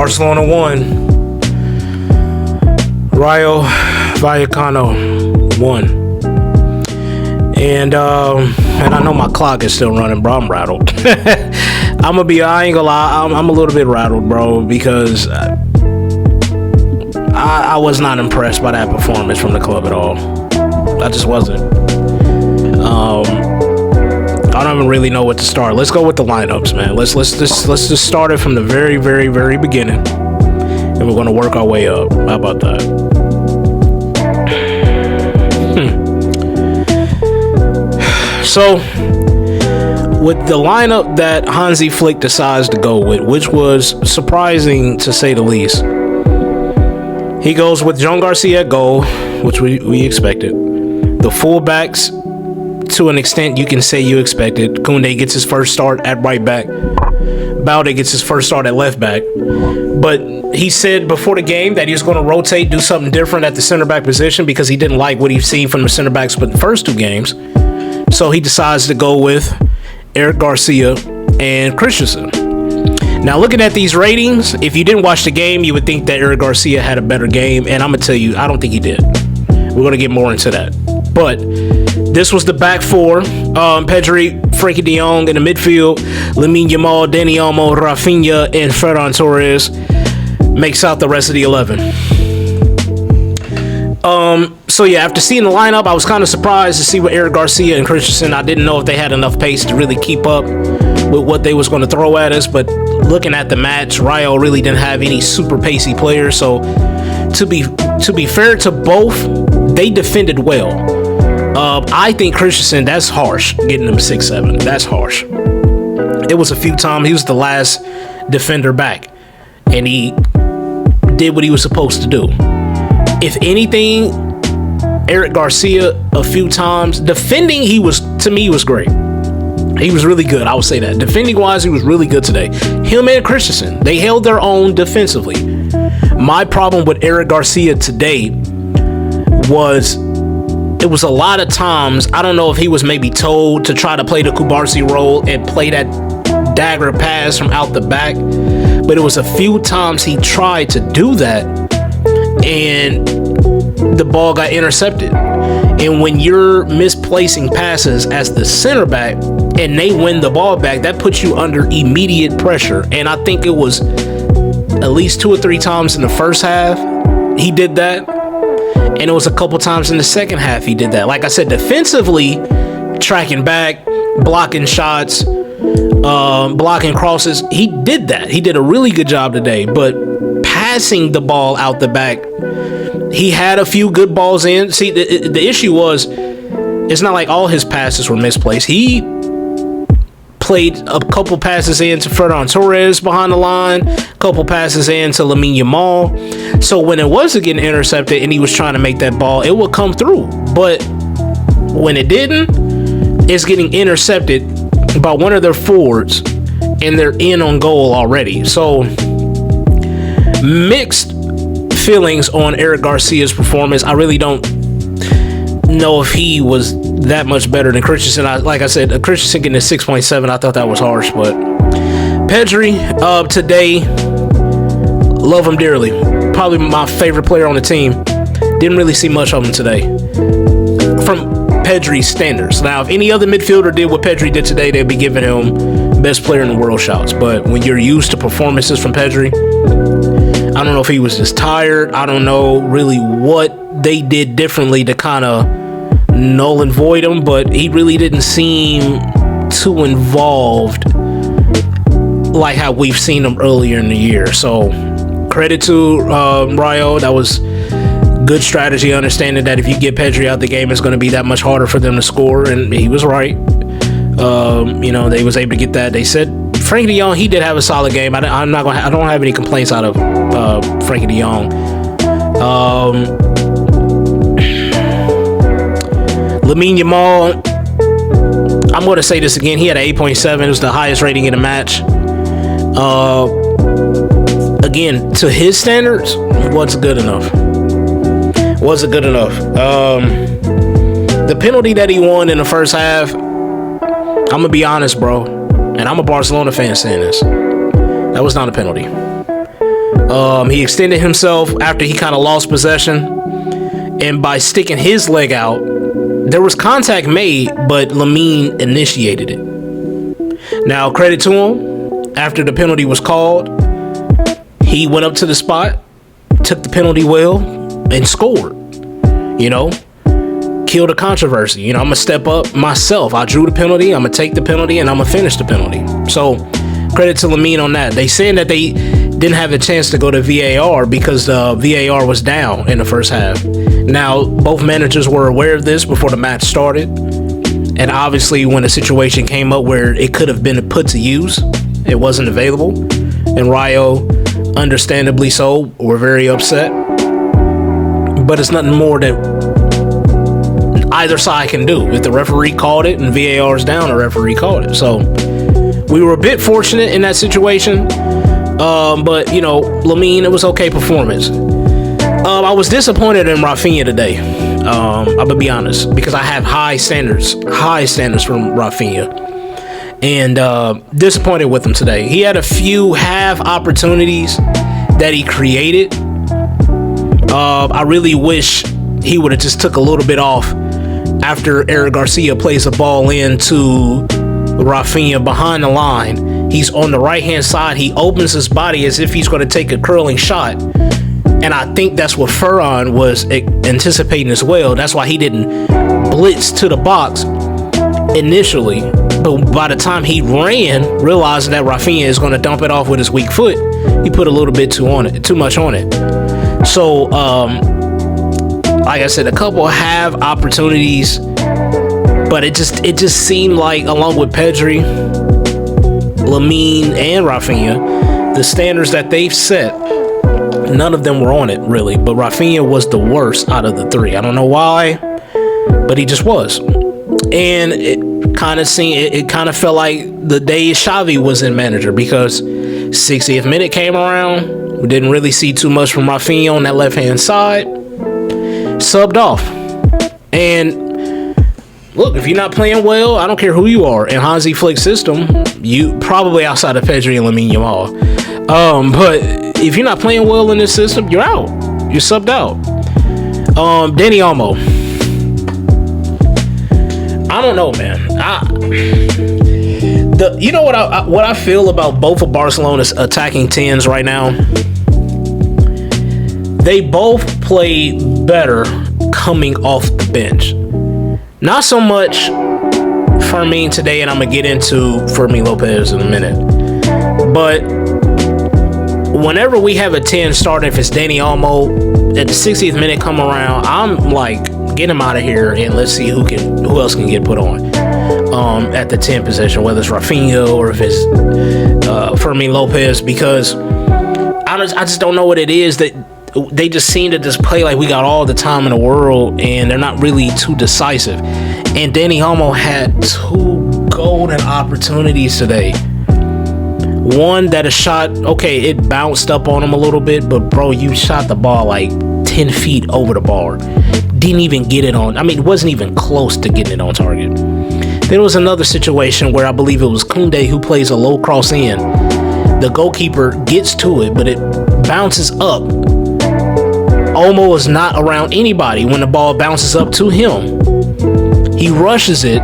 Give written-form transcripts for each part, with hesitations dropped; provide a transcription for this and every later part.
Barcelona won. Rayo Vallecano won. And I know my clock is still running, bro. I'm rattled. I ain't gonna lie, I'm a little bit rattled, bro, because I was not impressed by that performance from the club at all. I just wasn't. I don't even really know what to start. Let's go with the lineups, man. Let's just start it from the very, very, very beginning, and we're gonna work our way up. How about that? So, with the lineup that Hansi Flick decides to go with, which was surprising to say the least, he goes with John Garcia at goal, which we expected. The fullbacks, to an extent, you can say you expected. Koundé gets his first start at right back. Balde gets his first start at left back. But he said before the game that he was going to rotate, do something different at the center back position because he didn't like what he'd seen from the center backs for the first two games. So he decides to go with Eric Garcia and Christensen. Now, looking at these ratings, if you didn't watch the game, you would think that Eric Garcia had a better game. And I'm going to tell you, I don't think he did. We're going to get more into that. But this was the back four. Pedri, Frankie de Jong in the midfield. Lamine Yamal, Dani Olmo, Rafinha, and Ferran Torres makes out the rest of the 11. So yeah, after seeing the lineup, I was kind of surprised to see what Eric Garcia and Christensen. I didn't know if they had enough pace to really keep up with what they was going to throw at us. But looking at the match, Rayo really didn't have any super pacey players. So to be fair to both, they defended well. I think Christensen, that's harsh, getting him 6-7. That's harsh. It was a few times. He was the last defender back, and he did what he was supposed to do. If anything, Eric Garcia, a few times, defending, to me, he was great. He was really good, I would say that. Defending-wise, he was really good today. Him and Christensen, they held their own defensively. My problem with Eric Garcia today was it was a lot of times, I don't know if he was maybe told to try to play the Kubarsi role and play that dagger pass from out the back, but it was a few times he tried to do that and the ball got intercepted. And when you're misplacing passes as the center back and they win the ball back, that puts you under immediate pressure. And I think it was at least 2 or 3 times in the first half he did that. And it was a couple times in the second half he did that. Like I said, defensively, tracking back, blocking shots, blocking crosses, he did that. He did a really good job today. But passing the ball out the back, he had a few good balls in. See, the issue was, it's not like all his passes were misplaced. He played a couple passes in to Ferran Torres behind the line, a couple passes in to Lamine Yamal. So when it was getting intercepted and he was trying to make that ball, it would come through. But when it didn't, it's getting intercepted by one of their forwards and they're in on goal already. So mixed feelings on Eric Garcia's performance. I really don't know if he was that much better than Christensen. Like I said, Christensen getting a 6.7, I thought that was harsh. But Pedri today, love him dearly. Probably my favorite player on the team. Didn't really see much of him today from Pedri's standards. Now, if any other midfielder did what Pedri did today, they'd be giving him best player in the world shouts. But when you're used to performances from Pedri, I don't know if he was just tired. I don't know really what they did differently to kind of null and void him, but he really didn't seem too involved like how we've seen him earlier in the year. So credit to Rayo. That was good strategy, understanding that if you get Pedri out the game, it's going to be that much harder for them to score, and he was right. They was able to get that. They said Frankie de Jong, he did have a solid game. I don't have any complaints out of Frankie de Jong. Lamine Yamal, I'm going to say this again. He had an 8.7. It was the highest rating in the match. Again, to his standards, wasn't good enough. The penalty that he won in the first half, I'm going to be honest, bro. And I'm a Barcelona fan saying this. That was not a penalty. He extended himself after he kind of lost possession, and by sticking his leg out, there was contact made, but Lamine initiated it. Now, credit to him, after the penalty was called, he went up to the spot, took the penalty well, and scored. Killed a controversy. I'm going to step up myself. I drew the penalty, I'm going to take the penalty, and I'm going to finish the penalty. So, credit to Lamine on that. They saying that they didn't have a chance to go to VAR because the VAR was down in the first half. Now, both managers were aware of this before the match started. And obviously, when a situation came up where it could have been put to use, it wasn't available. And Rayo, understandably so, were very upset. But it's nothing more that either side can do. If the referee called it and VAR is down, the referee called it. So we were a bit fortunate in that situation. But, Lamine, it was okay performance. I was disappointed in Rafinha today. I'm going to be honest, because I have high standards from Rafinha. And disappointed with him today. He had a few half opportunities that he created. I really wish he would have just took a little bit off after Eric Garcia plays the ball into Rafinha behind the line. He's on the right-hand side. He opens his body as if he's going to take a curling shot. And I think that's what Ferran was anticipating as well. That's why he didn't blitz to the box initially. But by the time he ran, realizing that Rafinha is going to dump it off with his weak foot, he put a little bit too much on it. So, like I said, a couple have opportunities, but it just seemed like, along with Pedri, Lamine, and Rafinha, the standards that they've set, none of them were on it, really. But Rafinha was the worst out of the three. I don't know why, but he just was. And it kind of felt like the day Xavi was in manager, because 60th minute came around. We didn't really see too much from Rafinha on that left-hand side. Subbed off. And look, if you're not playing well, I don't care who you are, in Hansi Flick's system, you probably outside of Pedri and Lamine Yamal. But if you're not playing well in this system, you're out. You're subbed out. Dani Olmo. I don't know, man. What I feel about both of Barcelona's attacking 10s right now. They both play better coming off the bench. Not so much Fermin today, and I'm going to get into Fermin Lopez in a minute. But whenever we have a 10 starting, if it's Dani Olmo, at the 60th minute come around, I'm like, get him out of here and let's see who else can get put on at the 10 position, whether it's Rafinha or if it's Fermin Lopez, because I just don't know what it is that they just seem to just play like we got all the time in the world, and they're not really too decisive. And Dani Olmo had 2 golden opportunities today. One that a shot, okay, it bounced up on him a little bit, but bro, you shot the ball like 10 feet over the bar. Didn't even get it on. I mean, it wasn't even close to getting it on target. There was another situation where I believe it was Koundé who plays a low cross in. The goalkeeper gets to it, but it bounces up. Olmo is not around anybody when the ball bounces up to him. He rushes it,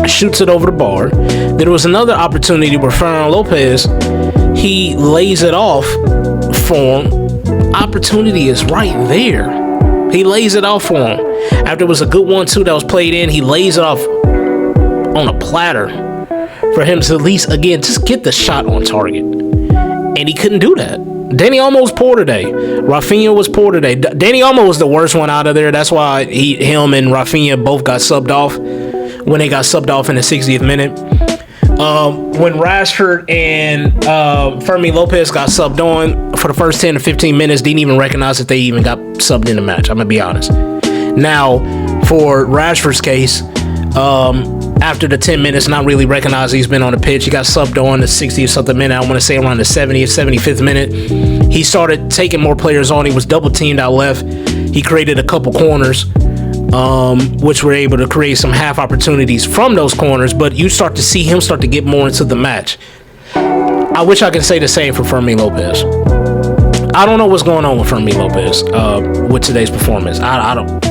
shoots it over the bar. There was another opportunity where Ferran Lopez, he lays it off for him. Opportunity is right there. He lays it off for him. After it was a good 1-2 that was played in, he lays it off on a platter for him to at least, again, just get the shot on target. And he couldn't do that. Dani Olmo was poor today. Rafinha was poor today. Dani Olmo was the worst one out of there. That's why him and Rafinha both got subbed off when they got subbed off in the 60th minute. When Rashford and Fermin Lopez got subbed on for the first 10 to 15 minutes, didn't even recognize that they even got subbed in the match. I'm going to be honest. Now, for Rashford's case, after the 10 minutes, not really recognized he's been on the pitch. He got subbed on the 60th something minute. I want to say around the 70th, 75th minute. He started taking more players on. He was double teamed out left. He created a couple corners, which were able to create some half opportunities from those corners. But you start to see him start to get more into the match. I wish I could say the same for Fermin Lopez. I don't know what's going on with Fermin Lopez with today's performance. I don't.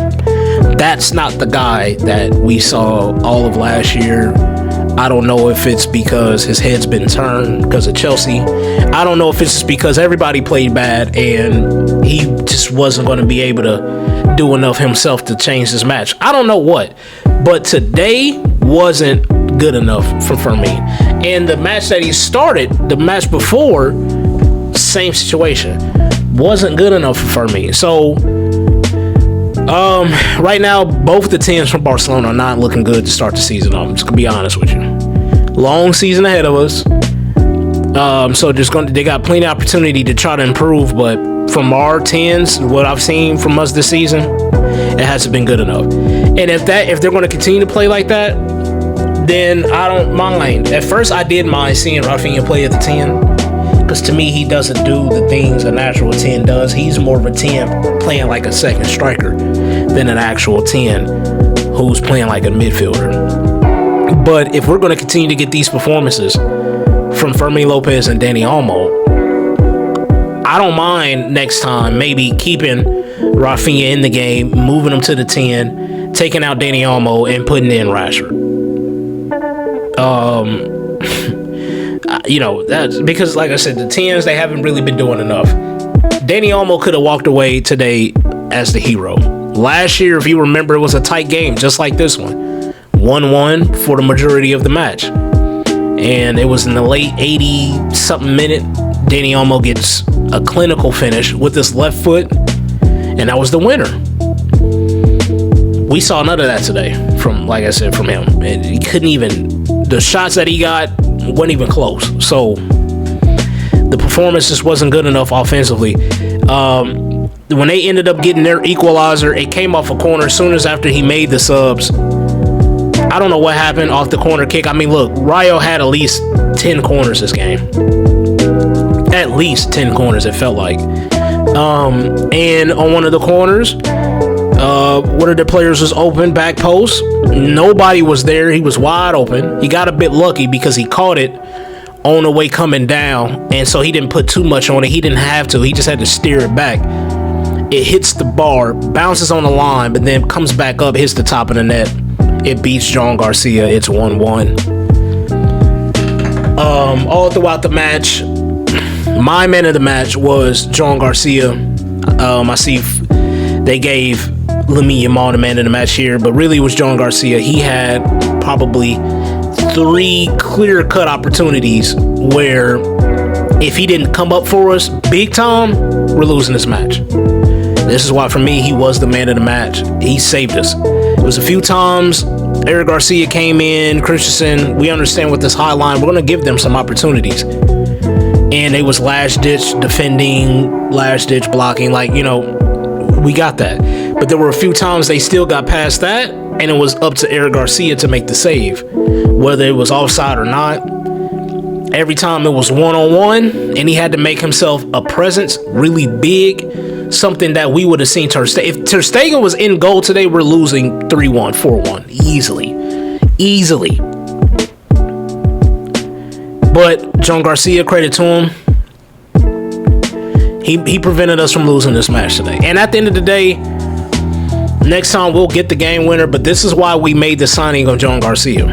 That's not the guy that we saw all of last year. I don't know if it's because his head's been turned because of Chelsea. I don't know if it's just because everybody played bad and he just wasn't going to be able to do enough himself to change this match. I don't know what. But today wasn't good enough for Fermin. And the match that he started, the match before, same situation. Wasn't good enough for Fermin. So, right now, both the teams from Barcelona are not looking good to start the season. I'm just going to be honest with you. Long season ahead of us. So they got plenty of opportunity to try to improve, but from our 10s, what I've seen from us this season, it hasn't been good enough. And if they're going to continue to play like that, then I don't mind. At first, I did mind seeing Rafinha play at the 10, because to me, he doesn't do the things a natural 10 does. He's more of a 10 playing like a second striker than an actual 10 who's playing like a midfielder. But if we're going to continue to get these performances from Fermin Lopez and Dani Olmo, I don't mind next time maybe keeping Rafinha in the game, moving him to the 10, taking out Dani Olmo and putting in Rashford. That's because, like I said, the 10s, they haven't really been doing enough. Dani Olmo could have walked away today as the hero. Last year, if you remember, it was a tight game, just like this one. 1-1 for the majority of the match. And it was in the late 80-something minute. Dani Olmo gets a clinical finish with his left foot, and that was the winner. We saw none of that today from him. And he couldn't even, the shots that he got weren't even close. So the performance just wasn't good enough offensively. When they ended up getting their equalizer, it came off a corner as soon as after he made the subs. I don't know what happened off the corner kick. I mean, look, Rayo had at least 10 corners this game. At least 10 corners, it felt like. And on one of the corners, one of the players was open, back post. Nobody was there. He was wide open. He got a bit lucky because he caught it on the way coming down, and so he didn't put too much on it. He didn't have to. He just had to steer it back. It hits the bar, bounces on the line, but then comes back up, hits the top of the net. It beats John Garcia. It's 1-1. All throughout the match, my man of the match was John Garcia. I see they gave Lamine Yamal the man of the match here, but really it was John Garcia. He had probably 3 clear-cut opportunities where if he didn't come up for us big time, we're losing this match. This is why, for me, he was the man of the match. He saved us. It was a few times Eric Garcia came in, Christensen, we understand with this high line, we're going to give them some opportunities. And they was last-ditch defending, last-ditch blocking, we got that. But there were a few times they still got past that, and it was up to Eric Garcia to make the save. Whether it was offside or not, every time it was one-on-one, and he had to make himself a presence really big, something that we would have seen Ter Stegen. If Ter Stegen was in goal today, we're losing 3-1, 4-1, easily. But John Garcia, credit to him, he prevented us from losing this match today. And at the end of the day, next time we'll get the game winner, but this is why we made the signing of John Garcia.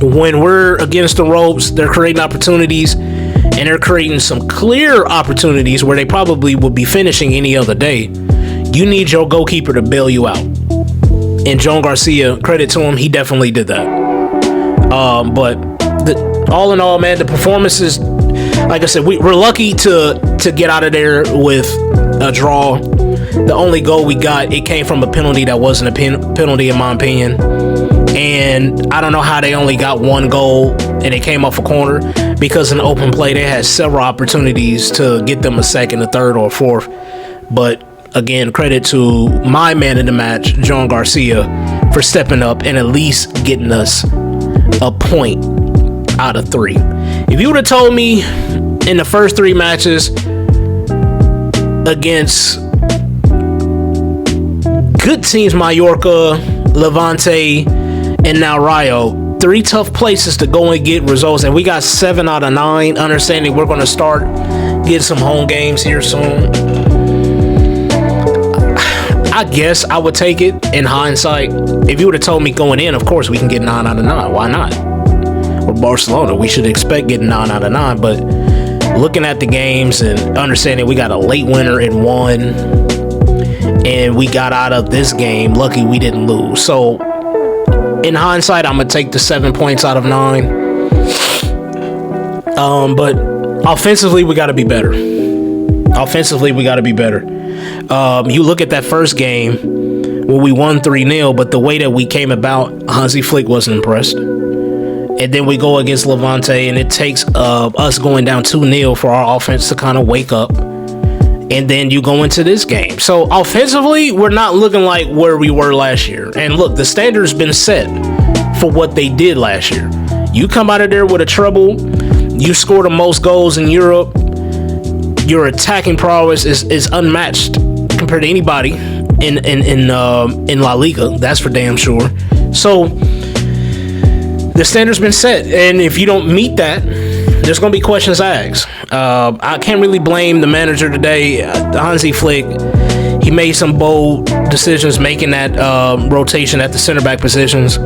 When we're against the ropes, they're creating opportunities, and they're creating some clear opportunities where they probably would be finishing any other day. You need your goalkeeper to bail you out. And John Garcia, credit to him, he definitely did that. But all in all, man, the performances, like I said, we're lucky to get out of there with a draw. The only goal we got, it came from a penalty that wasn't a penalty in my opinion. And I don't know how they only got one goal and it came off a corner, because in open play they had several opportunities to get them a second, a third, or a fourth. But again, credit to my man in the match, John Garcia, for stepping up and at least getting us a point out of 3. If you would have told me in the first 3 matches against good teams, Mallorca, Levante, and now Rayo, three tough places to go and get results, and we got 7 out of 9. Understanding we're going to start getting some home games here soon. I guess I would take it in hindsight. If you would have told me going in, of course we can get 9 out of 9. Why not? We're Barcelona. We should expect getting 9 out of 9. But looking at the games and understanding we got a late winner in one, and we got out of this game lucky we didn't lose. So in hindsight, I'm gonna take the 7 points out of 9. But offensively, we got to be better. You look at that first game where we won 3-0, but the way that we came about, Hansi Flick wasn't impressed. And then we go against Levante, and it takes us going down 2-0 for our offense to kind of wake up. And then you go into this game. So offensively, we're not looking like where we were last year. And look, the standard's been set for what they did last year. You come out of there with a treble. You score the most goals in Europe. Your attacking prowess is unmatched compared to anybody in La Liga. That's for damn sure. So the standard's been set, and if you don't meet that, there's going to be questions asked. I can't really blame the manager today, Hansi Flick. He made some bold decisions making that rotation at the center back positions.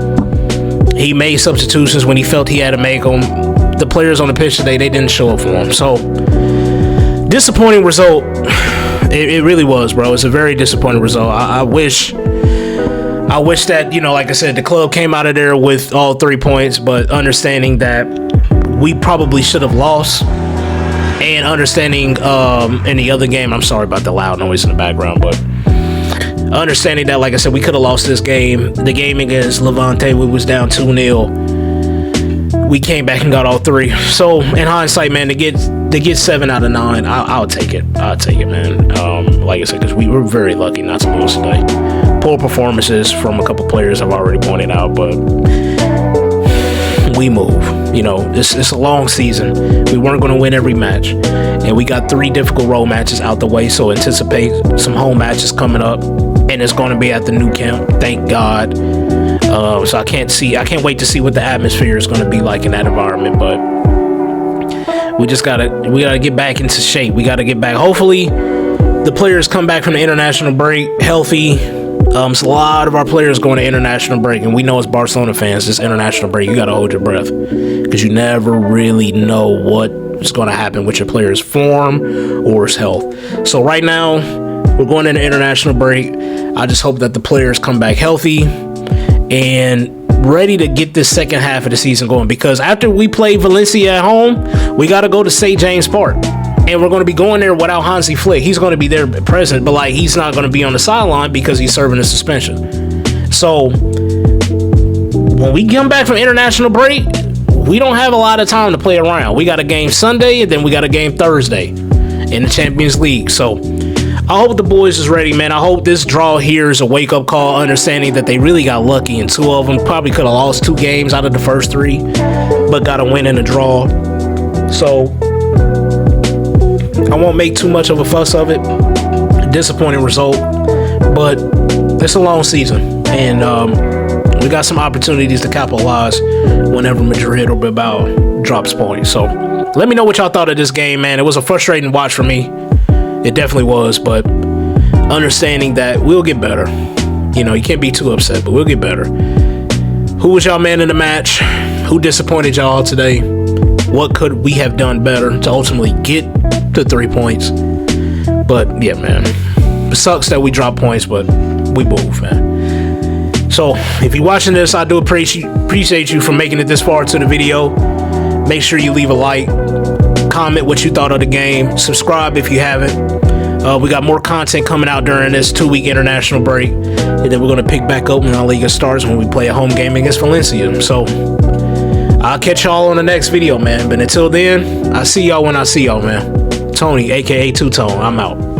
He made substitutions when he felt he had to make them. The players on the pitch today, they didn't show up for him. So, disappointing result. It really was, bro. It's a very disappointing result. I wish that, like I said, the club came out of there with all 3 points, but understanding that we probably should have lost, and understanding in the other game, I'm sorry about the loud noise in the background, but understanding that, like I said, we could have lost this game. The game against Levante, we was down 2-0. We came back and got all 3. So in hindsight, man, to get 7 out of 9, I'll take it. I'll take it, man. Like I said, because we were very lucky not to lose today. Poor performances from a couple players I've already pointed out, but we move. It's a long season. We weren't going to win every match, and we got 3 difficult road matches out the way, so anticipate some home matches coming up, and it's going to be at the new camp, thank God. So I can't wait to see what the atmosphere is going to be like in that environment, but we gotta get back into shape. We gotta get back. Hopefully the players come back from the international break healthy. So a lot of our players going to international break, and we know as Barcelona fans, this international break, you got to hold your breath because you never really know what's going to happen with your players' form or his health. So right now, we're going into international break. I just hope that the players come back healthy and ready to get this second half of the season going, because after we play Valencia at home, we got to go to St. James Park. And we're going to be going there without Hansi Flick. He's going to be there present, but he's not going to be on the sideline because he's serving a suspension. So when we come back from international break, we don't have a lot of time to play around. We got a game Sunday, and then we got a game Thursday in the Champions League. So I hope the boys is ready, man. I hope this draw here is a wake-up call, understanding that they really got lucky, and 2 of them probably could have lost 2 games out of the first 3, but got a win and a draw. So I won't make too much of a fuss of it. Disappointing result, but it's a long season, and we got some opportunities to capitalize whenever Madrid or Bilbao drops points. So let me know what y'all thought of this game, man. It was a frustrating watch for me. It definitely was, but understanding that we'll get better. You can't be too upset, but we'll get better. Who was y'all man in the match? Who disappointed y'all today? What could we have done better to ultimately get to 3 points? But yeah, man, it sucks that we drop points, but we move, man. So if you're watching this, I do appreciate you for making it this far to the video. Make sure you leave a like, comment what you thought of the game, subscribe if you haven't. We got more content coming out during this 2-week international break, and then we're going to pick back up when our Liga starts, when we play a home game against Valencia. So I'll catch y'all on the next video, man. But until then, I see y'all when I see y'all, man. Tony, aka Two Tone, I'm out.